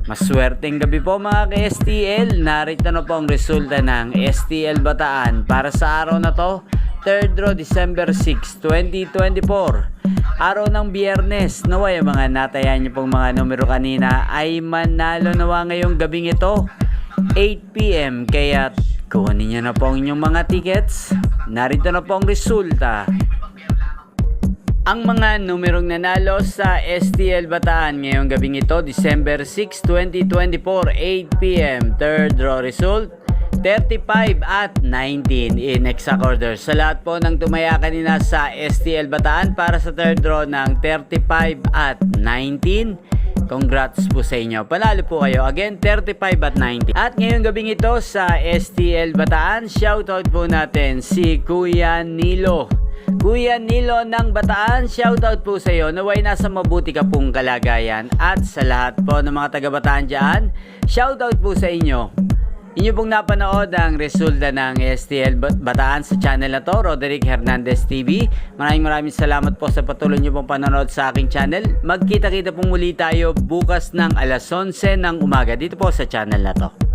Maswerteng gabi po mga ka-STL. Narito na po ang resulta ng STL Bataan para sa araw na to, 3rd draw December 6, 2024. Araw ng Biyernes. Naway ang mga natayan niyo pong mga numero kanina ay manalo nawa ngayong gabing ito, 8 PM. Kaya kunin niyo na po ang inyong mga tickets. Narito na po ang resulta. Ang mga numerong nanalo sa STL Bataan ngayong gabing ito, December 6, 2024, 8 PM. Third draw result, 35 at 19 in exact order. Sa lahat po ng tumaya kanina sa STL Bataan para sa third draw ng 35 at 19, congrats po sa inyo. Panalo po kayo. Again, 35 at 19. At ngayong gabing ito sa STL Bataan, shoutout po natin si Kuya Nilo. Kuya Nilo ng Bataan, shoutout po sa iyo. Naway nasa mabuti ka pong kalagayan. At sa lahat po ng mga taga-Bataan dyan, shoutout po sa inyo. Inyo pong napanood ang resulta ng STL Bataan sa channel na to, Roderick Hernandez TV. Maraming salamat po sa patuloy nyo pong panonood sa aking channel. Magkita-kita pong muli tayo bukas ng alas 11 ng umaga dito po sa channel na to.